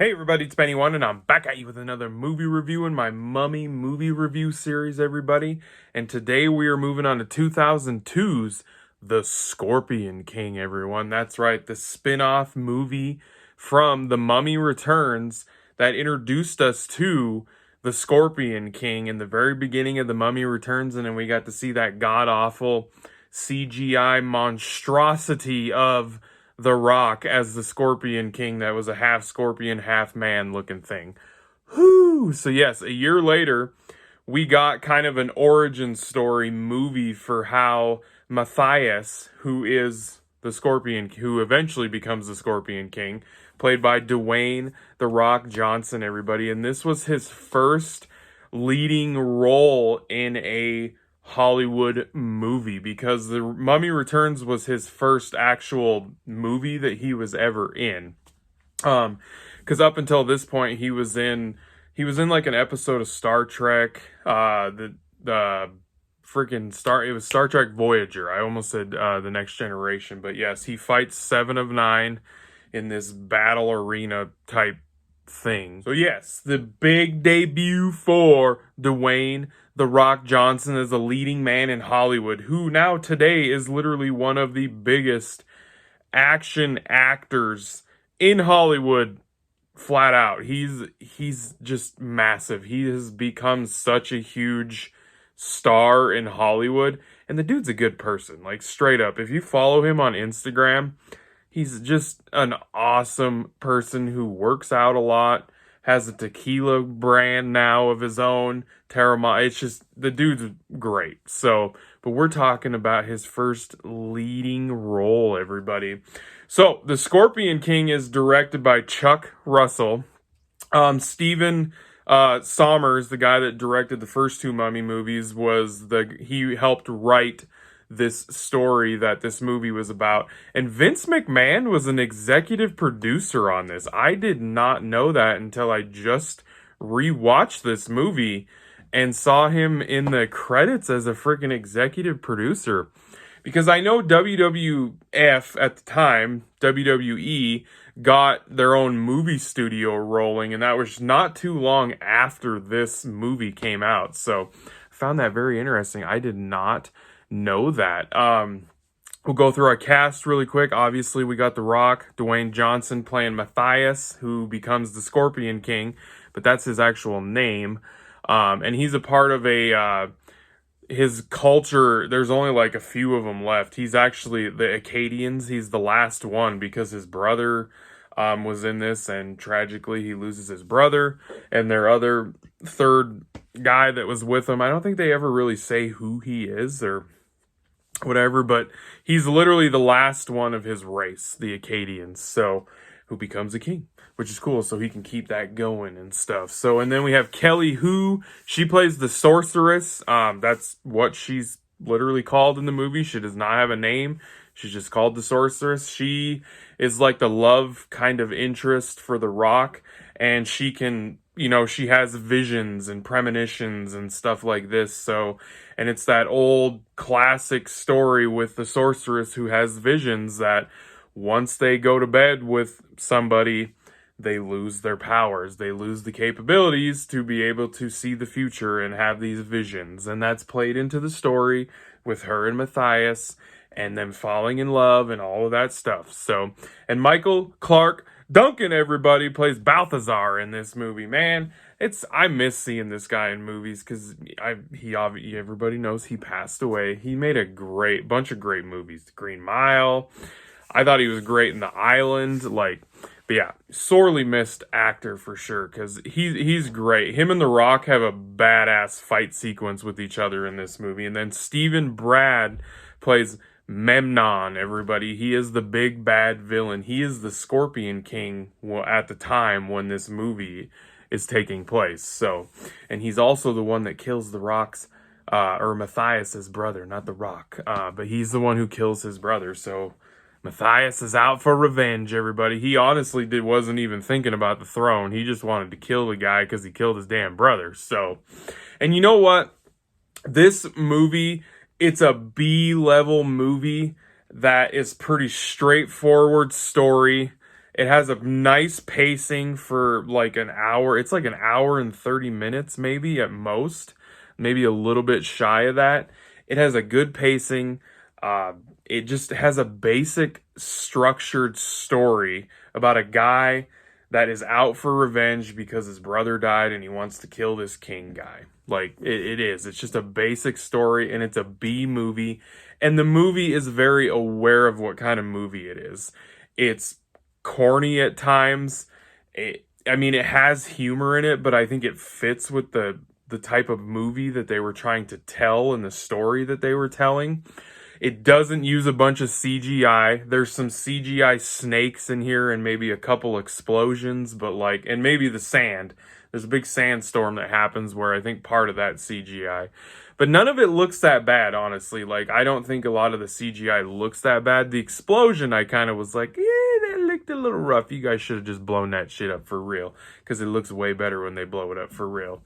Hey everybody, it's Benny One, and I'm back at you with another movie review in my Mummy movie review series, everybody. And today we are moving on to 2002's The Scorpion King, everyone. That's right, the spin-off movie from The Mummy Returns that introduced us to the Scorpion King in the very beginning of The Mummy Returns, and then we got to see that god-awful CGI monstrosity of the Rock as the Scorpion King that was a half scorpion, half man looking thing. Whoo! So yes, a year later, we got kind of an origin story movie for how Matthias, who is the Scorpion, who eventually becomes the Scorpion King, played by Dwayne The Rock Johnson, everybody. And this was his first leading role in a Hollywood movie, because The Mummy Returns was his first actual movie that he was ever in. Because up until this point, he was in like an episode of Star Trek. The freaking it was Star Trek Voyager. I almost said The Next Generation, but yes, he fights Seven of Nine in this battle arena type thing. So yes, the big debut for Dwayne The Rock Johnson as a leading man in Hollywood, who now today is literally one of the biggest action actors in Hollywood, flat out. He's just massive. He has become such a huge star in Hollywood, and the dude's a good person, like straight up. If you follow him on Instagram, he's just an awesome person who works out a lot, has a tequila brand now of his own, Terramana. It's just, the dude's great. So, but we're talking about his first leading role, everybody. So, The Scorpion King is directed by Chuck Russell. Steven Sommers, the guy that directed the first two Mummy movies, he helped write this story that this movie was about. And Vince McMahon was an executive producer on this. I did not know that until I just rewatched this movie and saw him in the credits as a freaking executive producer. Because I know WWF at the time, WWE, got their own movie studio rolling, and that was not too long after this movie came out. So I found that very interesting. I did not know that. We'll go through our cast really quick. Obviously, we got The Rock, Dwayne Johnson playing Matthias, who becomes the Scorpion King, but that's his actual name. And he's a part of his culture. There's only like a few of them left. He's actually the Acadians. He's the last one because his brother was in this, and tragically he loses his brother, and their other third guy that was with him, I don't think they ever really say who he is or whatever, but he's literally the last one of his race, the Acadians, so who becomes a king, which is cool, so he can keep that going and stuff. So, and then we have Kelly Hu. She plays the sorceress. That's what she's literally called in the movie. She does not have a name. She's just called the sorceress. She is like the love kind of interest for The Rock, and she can, she has visions and premonitions and stuff like this. So, and it's that old classic story with the sorceress who has visions that once they go to bed with somebody, they lose their powers. They lose the capabilities to be able to see the future and have these visions. And that's played into the story with her and Matthias and them falling in love and all of that stuff. So, and Michael Clarke Duncan, everybody, plays Balthazar in this movie. Man, I miss seeing this guy in movies because everybody knows he passed away. He made a bunch of great movies. The Green Mile. I thought he was great in The Island. But yeah, sorely missed actor for sure, because he's great. Him and The Rock have a badass fight sequence with each other in this movie. And then Stephen Brad plays Memnon, everybody. He is the big bad villain. He is the Scorpion King at the time when this movie is taking place. So, and he's also the one that kills The Rock's, or Matthias's brother, not The Rock. But he's the one who kills his brother. So Matthias is out for revenge, everybody. He honestly wasn't even thinking about the throne. He just wanted to kill the guy because he killed his damn brother. So, and you know what? This movie, it's a B-level movie that is pretty straightforward story. It has a nice pacing for like an hour. It's like an hour and 30 minutes, maybe at most, maybe a little bit shy of that. It has a good pacing. It just has a basic structured story about a guy that is out for revenge because his brother died and he wants to kill this king guy. Like it is. It's just a basic story and it's a B movie. And the movie is very aware of what kind of movie it is. It's corny at times. I mean, it has humor in it, but I think it fits with the type of movie that they were trying to tell and the story that they were telling. It doesn't use a bunch of CGI. There's some CGI snakes in here and maybe a couple explosions, but like, and maybe the sand. There's a big sandstorm that happens where I think part of that CGI. But none of it looks that bad, honestly. Like, I don't think a lot of the CGI looks that bad. The explosion, I kind of was like, yeah, that looked a little rough. You guys should have just blown that shit up for real. Because it looks way better when they blow it up for real.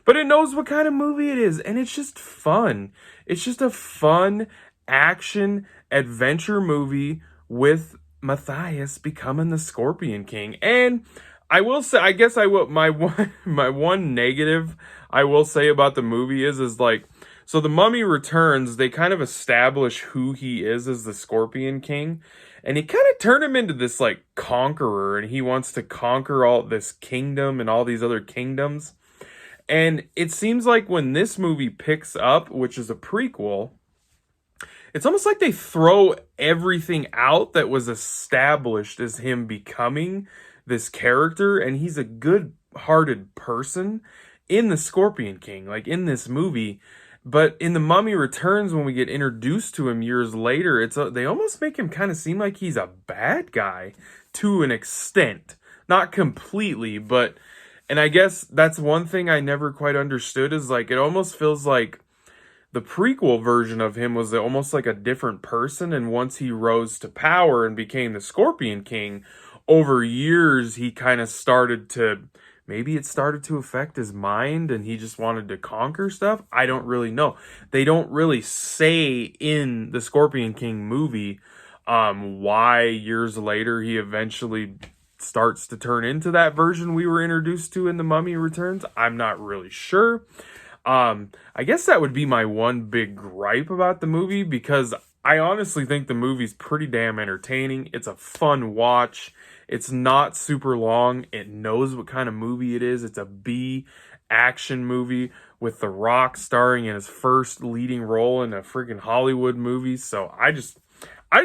But it knows what kind of movie it is. And it's just fun. It's just a fun action adventure movie with Matthias becoming the Scorpion King. And I will say, I guess I will, my one negative I will say about the movie is like, so the Mummy Returns, they kind of establish who he is as the Scorpion King, and he kind of turned him into this like conqueror, and he wants to conquer all this kingdom and all these other kingdoms. And it seems like when this movie picks up, which is a prequel, it's almost like they throw everything out that was established as him becoming this character, and he's a good-hearted person in the Scorpion King, like in this movie. But in The Mummy Returns, when we get introduced to him years later, they almost make him kind of seem like he's a bad guy to an extent. Not completely, but... And I guess that's one thing I never quite understood is like, it almost feels like the prequel version of him was almost like a different person, and once he rose to power and became the Scorpion King, over years he kind of started to, maybe it started to affect his mind and he just wanted to conquer stuff. I don't really know. They don't really say in the Scorpion King movie why years later he eventually starts to turn into that version we were introduced to in The Mummy Returns. I'm not really sure. I guess that would be my one big gripe about the movie, because I honestly think the movie's pretty damn entertaining. It's a fun watch. It's not super long. It knows what kind of movie it is. It's a B action movie with The Rock starring in his first leading role in a freaking Hollywood movie. So I just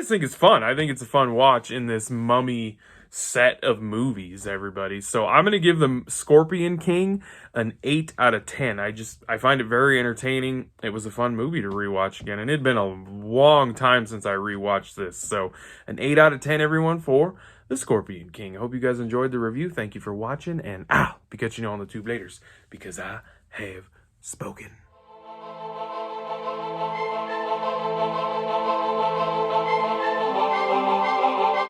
think it's fun. I think it's a fun watch in this Mummy set of movies, everybody. So I'm going to give the Scorpion King an 8 out of 10. I find it very entertaining. It was a fun movie to rewatch again, and it'd been a long time since I rewatched this. So an 8 out of 10, everyone, for the Scorpion King. I hope you guys enjoyed the review. Thank you for watching, and I'll be catching you on the tube later, because I have spoken.